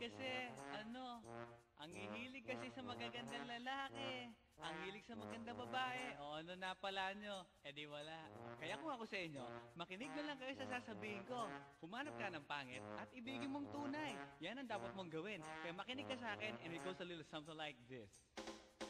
kasi, ang hihilig kasi sa magagandang lalaki. Ang hilig sa magandang babae. O ano na pala nyo? Eh di wala. Kaya kung ako sa inyo, makinig na lang kayo sa sasabihin ko. Humanap ka ng pangit at ibigin mong tunay. Yan ang dapat mong gawin. Kaya makinig ka sa akin and it goes a little something like this.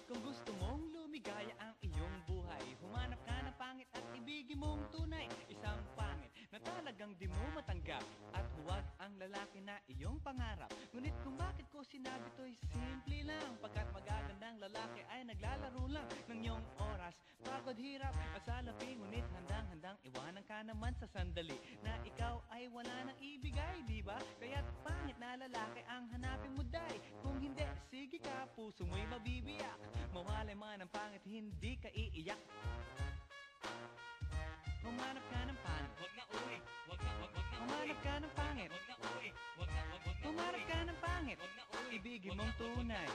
Kung gusto mong lumigaya ang iyong buhay, humanap ka ng pangit at ibigin mong tunay. Isang pangit na talagang di mo matanggap, at huwag ang lalaki na iyong pangarap. Ngunit kung bakit ko sinabi to'y simple lang, pagkat magagandang lalaki ay naglalaro lang ng iyong oras, pagod, hirap at salapi. Ngunit handang-handang iwanan ka naman sa sandali na ikaw ay wala nang ibigay, diba? Kaya't pangit na lalaki ang hanapin mo, day. Kung hindi, sige ka, puso mo'y mabibiyak. Mawalay man ang pangit, hindi ka iiyak. Humanap ka ng pangit. Wag na uwi. Wag na Humanap ka ng pangit. Wag na uwi. Wag na Humanap ka ng pangit. Wag na uwi. Ibigin mong tunay.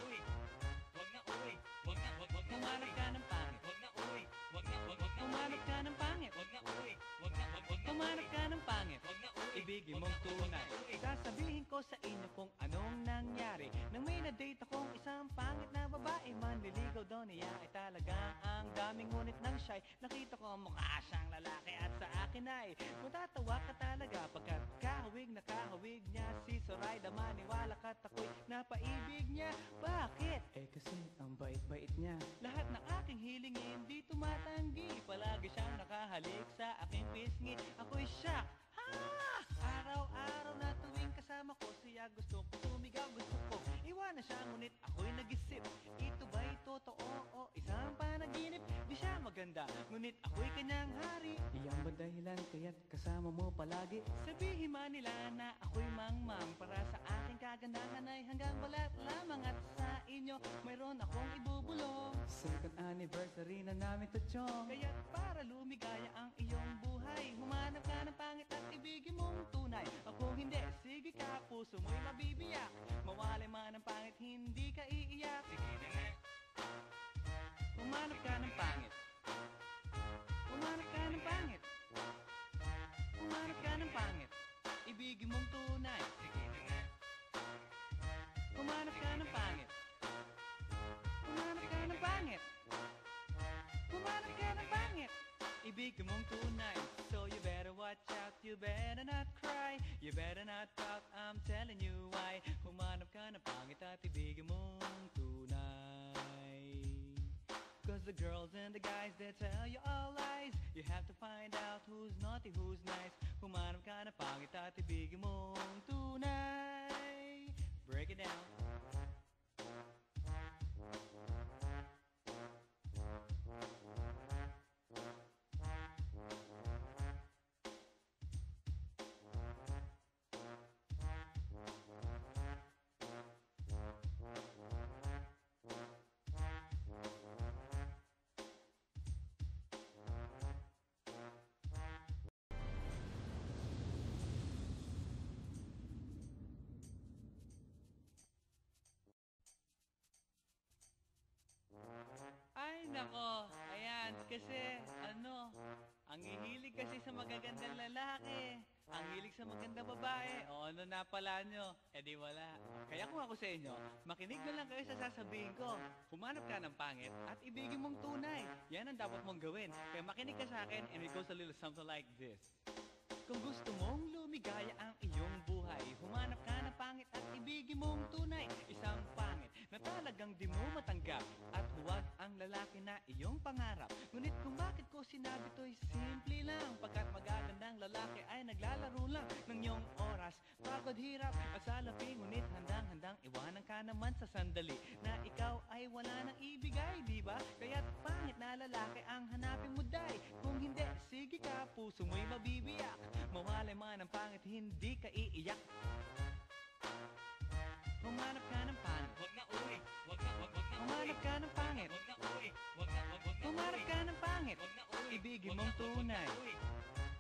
Wag na uwi. Wag na Humanap ka ng pangit. Wag na uwi. Wag na Humanap ka ng pangit. Wag na uwi. Wag na Humanap ka ng pangit. Wag na uwi. Ibigin mong tunay. Sasabihin ko sa inyo kung anong nangyari nang may na-date akong isang pangit na babae. Manliligaw daw niya ay talagang ang daming, ngunit ng shy. Nakita ko mukha siyang lalaki at sa akin ay matatawa ka talaga, pagkat kahawig na kahawig niya si Zoraida. Maniwala ka't ako'y napaibig niya. Bakit? Eh kasi ang bait-bait niya. Lahat ng aking hilingin di tumatanggi. Palagi siyang nakahalik sa aking pisngi. Ako'y shock. Ha! Araw-araw na tuwing kasama ko siya, gusto ko sumigaw, gusto ko iwanan siya, ngunit ako'y nag-isip, ito ba'y totoo o isang panaginip? Di siya maganda, ngunit ako'y kanyang hari. Iyan ba dahilan kaya't kasama mo palagi? Sabihin man nila na ako'y mangmang, para sa aking kagandahan ay hanggang balat lamang. At sa inyo mayroon akong ibubulong. Second anniversary na namin to, chong. Kaya't para lumigaya ang iyong buhay, humanap ka ng pangit at ibigin mong tunay. Ako hindi, sige ka, puso mo'y mabibiyak. Mawalay man ang pangit, hindi ka iiyak. Sige na nga. Humanap ka ng pangit. Humanap ka ng pangit. Humanap ka ng pangit. Ibigin mong tunay. Sige na nga. Humanap ka ng pangit. Humanap ka ng pangit. Humanap ka ng pangit. Ibigin mong tunay. So you better watch out, you better not cry, you better not pout, I'm telling you why. Humanap ka ng pangit at ibigin mong tunay. Cause the girls and the guys, they tell you all lies. You have to find out who's naughty, who's nice. Humanap ka ng pangit at ibigin mong tunay. Break it down. Ay nako, ayan, kasi ang hihilig kasi sa magagandang lalaki. Ang hilig sa magandang babae. O ano na pala nyo? Eh di wala. Kaya kung ako sa inyo, makinig na lang kayo sa sasabihin ko. Humanap ka ng pangit at ibigin mong tunay. Yan ang dapat mong gawin. Kaya makinig ka sa akin and it goes a little something like this. Kung gusto mong lumigaya ang iyong buhay, humanap ka ng pangit at ibigin mong tunay. Isang pangit na talagang di mo matanggap, at huwag ang lalaki na iyong pangarap. Ngunit kung bakit ko sinabi to'y simple lang, pagkat magagandang lalaki ay naglalaro lang ng iyong oras, pagod, hirap at salapi. Ngunit handang-handang iwanan ka naman sa sandali na ikaw ay wala nang ibigay, diba? Kaya't pangit na lalaki ang hanapin mo, day. Kung hindi, sige ka, puso mo'y mabibiyak. Mawalay man ang pangit, hindi ka iiyak. Humanap ka ng pangit. Wag na uwi. Wag na Humanap ka ng pangit. Wag na uwi. Wag na Humanap ka ng pangit. Wag na uwi. Ibigin mong tunay.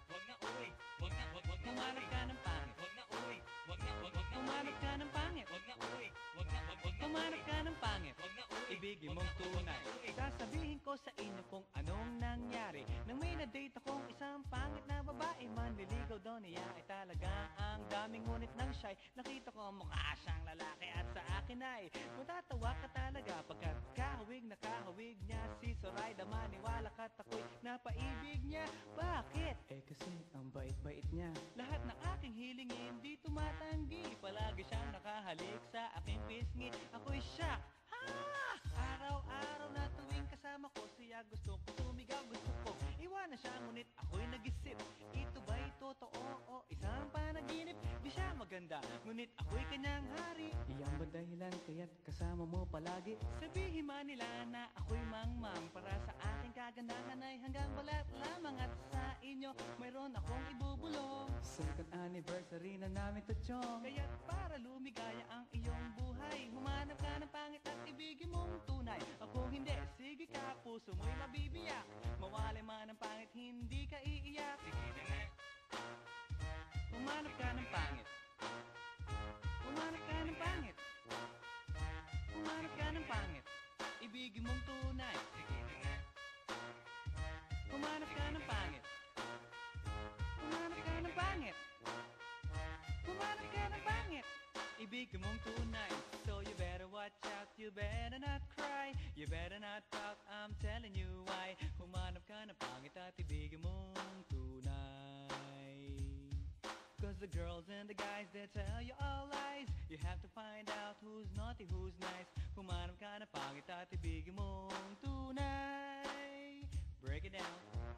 Wag na uwi. Wag na Humanap ka ng pangit. Wag na uwi. Wag na Humanap ka ng pangit. Wag na uwi. Wag na Humanap ka ng pangit. Wag na uwi. Ibigin mong tunay. Sasabihin ko sa inyo kung anong nangyari nang may na-date akong isang pangit na babae. Manliligaw daw niya ay talagang ang dami dami ngunit nang shy. Nakita ko mukha siyang lalaki at sa akin ay matatawa ka talaga pagkat kahawig na kahawig niya. Si Zoraida maniwala ka't ako'y napaibig niya. Bakit? Eh kasi ang bait-bait niya. Lahat ng aking hilingin di tumatanggi. Palagi siyang nakahalik sa aking pisngi. Ako'y shock. Ha! Araw-araw na tuwing kasama ko siya, gusto ko sumigaw, gusto ko iwanan siya, ngunit ako'y nag-isip, ito ba'y totoo o isang panaginip? Di siya maganda, ngunit ako'y kanyang hari. Iyan ba dahilan kaya't kasama mo palagi? Sabihin man nila na ako'y mangmang, para sa aking kagandahan ay hanggang balat lamang. At sa inyo mayroon akong ibubulong. Second anniversary na namin to, chong. Kaya't para lumigaya ang iyong buhay, humanap ka ng pangit at ibigin mong tunay. Ako hindi, sige ka, puso mo'y mabibiyak. Mawalay man ang pangit, hindi ka iiyak. Sige na nga. Humanap ka ng pangit. Humanap ka ng pangit. Humanap ka ng pangit. Ibigin mong tunay. Sige na nga. Humanap ka ng pangit. Humanap ka ng pangit. Humanap ka ng pangit. Ibigin mong tunay. So you better watch out, you better not cry, you better not pout, I'm telling you why. Humanap ka ng pangit at ibigin mong tunay. Cause the girls and the guys, they tell you all lies. You have to find out who's naughty, who's nice. Humanap ka ng pangit at ibigin mong tunay. Break it down.